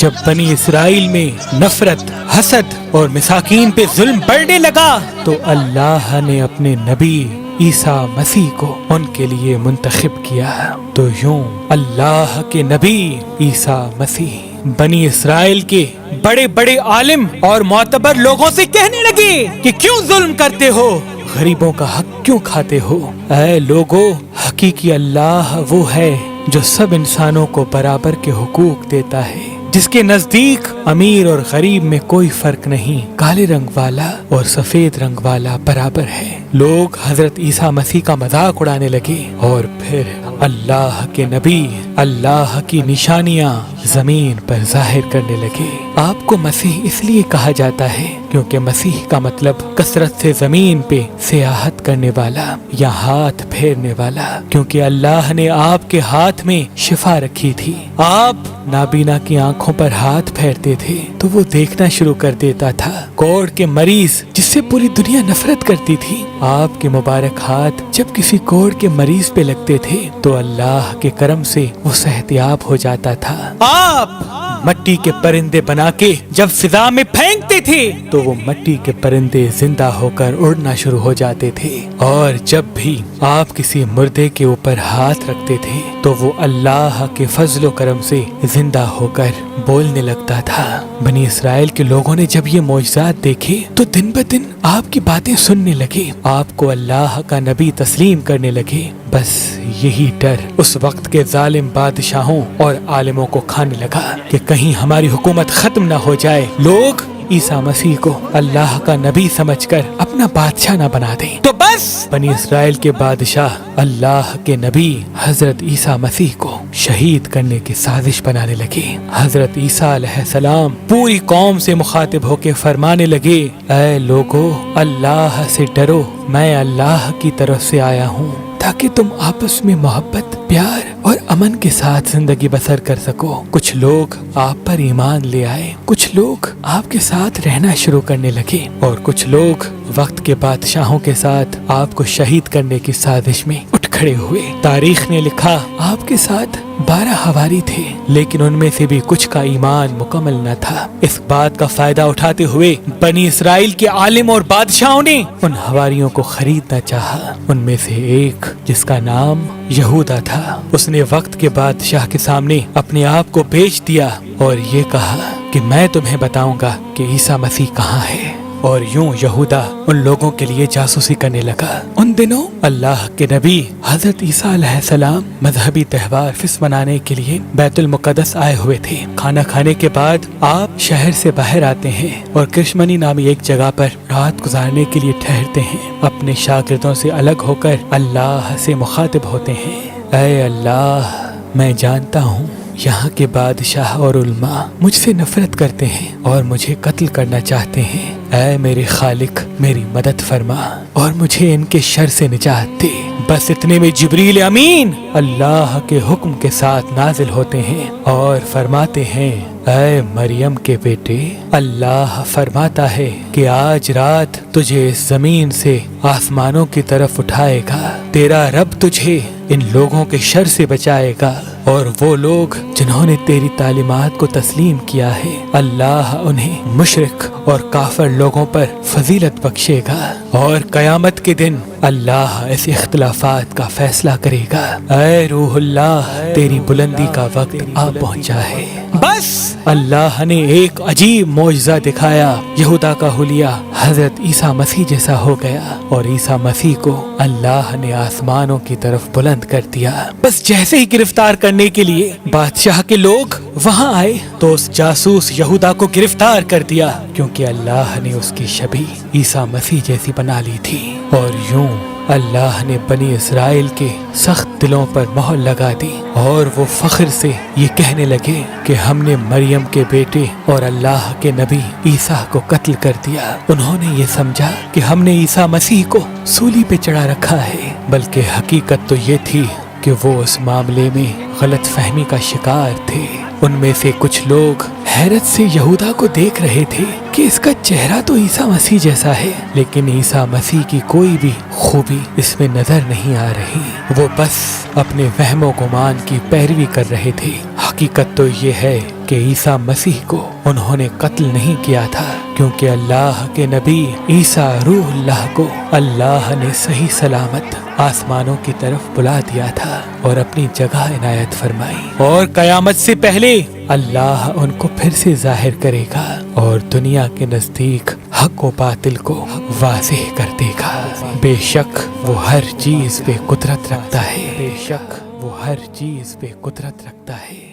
جب بنی اسرائیل میں نفرت، حسد اور مساکین پہ ظلم بڑھنے لگا تو اللہ نے اپنے نبی عیسیٰ مسیح کو ان کے لیے منتخب کیا۔ تو یوں اللہ کے نبی عیسیٰ مسیح بنی اسرائیل کے بڑے بڑے عالم اور معتبر لوگوں سے کہنے لگے کہ کیوں ظلم کرتے ہو، غریبوں کا حق کیوں کھاتے ہو؟ اے لوگو، حقیقی اللہ وہ ہے جو سب انسانوں کو برابر کے حقوق دیتا ہے، جس کے نزدیک امیر اور غریب میں کوئی فرق نہیں، کالے رنگ والا اور سفید رنگ والا برابر ہے۔ لوگ حضرت عیسیٰ مسیح کا مذاق اڑانے لگے اور پھر اللہ کے نبی اللہ کی نشانیاں زمین پر ظاہر کرنے لگے۔ آپ کو مسیح اس لیے کہا جاتا ہے کیونکہ مسیح کا مطلب کثرت سے زمین پہ سیاحت کرنے والا یا ہاتھ پھیرنے والا، کیونکہ اللہ نے آپ کے ہاتھ میں شفا رکھی تھی۔ آپ نابینا کی آنکھوں پر ہاتھ پھیرتے تھے تو وہ دیکھنا شروع کر دیتا تھا۔ کوڑ کے مریض جس سے پوری دنیا نفرت کرتی تھی، آپ کے مبارک ہاتھ جب کسی کوڑ کے مریض پہ لگتے تھے تو اللہ کے کرم سے وہ صحت یاب ہو جاتا تھا۔ آپ مٹی کے پرندے بنا کے جب فضا میں پھینکتے تھے تو وہ مٹی کے پرندے زندہ ہو کر اڑنا شروع ہو جاتے تھے، اور جب بھی آپ کسی مردے کے اوپر ہاتھ رکھتے تھے تو وہ اللہ کے فضل و کرم سے زندہ ہو کر بولنے لگتا تھا۔ بنی اسرائیل کے لوگوں نے جب یہ معجزات دیکھے تو دن بدن آپ کی باتیں سننے لگے، آپ کو اللہ کا نبی تسلیم کرنے لگے۔ بس یہی ڈر اس وقت کے ظالم بادشاہوں اور عالموں کو کھانے لگا کہ کہیں ہماری حکومت ختم نہ ہو جائے، لوگ عیسیٰ مسیح کو اللہ کا نبی سمجھ کر اپنا بادشاہ نہ بنا دیں۔ تو بس بنی اسرائیل کے بادشاہ اللہ کے نبی حضرت عیسیٰ مسیح کو شہید کرنے کی سازش بنانے لگے۔ حضرت عیسیٰ علیہ السلام پوری قوم سے مخاطب ہو کے فرمانے لگے، اے لوگو، اللہ سے ڈرو، میں اللہ کی طرف سے آیا ہوں تاکہ تم آپس میں محبت، پیار اور امن کے ساتھ زندگی بسر کر سکو۔ کچھ لوگ آپ پر ایمان لے آئے، کچھ لوگ آپ کے ساتھ رہنا شروع کرنے لگے، اور کچھ لوگ وقت کے بادشاہوں کے ساتھ آپ کو شہید کرنے کی سازش میں اٹھ کھڑے ہوئے۔ تاریخ نے لکھا آپ کے ساتھ 12 حواری تھے، لیکن ان میں سے بھی کچھ کا ایمان مکمل نہ تھا۔ اس بات کا فائدہ اٹھاتے ہوئے بنی اسرائیل کے عالم اور بادشاہوں نے ان حواریوں کو خریدنا چاہا۔ ان میں سے ایک جس کا نام یہودا تھا، اس نے وقت کے بادشاہ کے سامنے اپنے آپ کو بیچ دیا اور یہ کہا کہ میں تمہیں بتاؤں گا کہ عیسیٰ مسیح کہاں ہے، اور یوں یہودا ان لوگوں کے لیے جاسوسی کرنے لگا۔ ان دنوں اللہ کے نبی حضرت عیسیٰ علیہ السلام مذہبی تہوار فس منانے کے لیے بیت المقدس آئے ہوئے تھے۔ کھانا کھانے کے بعد آپ شہر سے باہر آتے ہیں اور کرشمنی نامی ایک جگہ پر رات گزارنے کے لیے ٹھہرتے ہیں۔ اپنے شاگردوں سے الگ ہو کر اللہ سے مخاطب ہوتے ہیں، اے اللہ، میں جانتا ہوں یہاں کے بادشاہ اور علماء مجھ سے نفرت کرتے ہیں اور مجھے قتل کرنا چاہتے ہیں۔ اے میرے خالق، میری مدد فرما اور مجھے ان کے شر سے نجات دے۔ بس اتنے میں جبریل امین اللہ کے حکم کے ساتھ نازل ہوتے ہیں اور فرماتے ہیں، اے مریم کے بیٹے، اللہ فرماتا ہے کہ آج رات تجھے اس زمین سے آسمانوں کی طرف اٹھائے گا، تیرا رب تجھے ان لوگوں کے شر سے بچائے گا، اور وہ لوگ جنہوں نے تیری تعلیمات کو تسلیم کیا ہے، اللہ انہیں مشرک اور کافر لوگوں پر فضیلت بخشے گا، اور قیامت کے دن اللہ اس اختلافات کا فیصلہ کرے گا۔ اے روح اللہ، تیری بلندی کا وقت آ پہنچا ہے۔ بس اللہ نے ایک عجیب معجزہ دکھایا، یہودا کا حلیہ حضرت عیسیٰ مسیح جیسا ہو گیا، اور عیسیٰ مسیح کو اللہ نے آسمانوں کی طرف بلند کر دیا۔ بس جیسے ہی گرفتار کرنے کے لیے بادشاہ کے لوگ وہاں آئے تو اس جاسوس یہودا کو گرفتار کر دیا، کیونکہ اللہ نے اس کی شبیہ عیسیٰ مسیح جیسی بنا لی تھی۔ اور یوں اللہ نے بنی اسرائیل کے سخت دلوں پر مہر لگا دی، اور وہ فخر سے یہ کہنے لگے کہ ہم نے مریم کے بیٹے اور اللہ کے نبی عیسیٰ کو قتل کر دیا۔ انہوں نے یہ سمجھا کہ ہم نے عیسیٰ مسیح کو سولی پہ چڑھا رکھا ہے، بلکہ حقیقت تو یہ تھی کہ وہ اس معاملے میں غلط فہمی کا شکار تھے۔ ان میں سے کچھ لوگ حیرت سے یہودا کو دیکھ رہے تھے کہ اس کا چہرہ تو عیسیٰ مسیح جیسا ہے، لیکن عیسیٰ مسیح کی کوئی بھی خوبی اس میں نظر نہیں آ رہی۔ وہ بس اپنے وہم و گمان کی پیروی کر رہے تھے۔ حقیقت تو یہ ہے کہ عیسیٰ مسیح کو انہوں نے قتل نہیں کیا تھا، کیونکہ اللہ کے نبی عیسیٰ روح اللہ کو اللہ نے صحیح سلامت آسمانوں کی طرف بلا دیا تھا اور اپنی جگہ عنایت فرمائی، اور قیامت سے پہلے اللہ ان کو پھر سے ظاہر کرے گا اور دنیا کے نزدیک حق و باطل کو واضح کر دے گا۔ بے شک وہ ہر چیز پہ قدرت رکھتا ہے، بے شک وہ ہر چیز پہ قدرت رکھتا ہے۔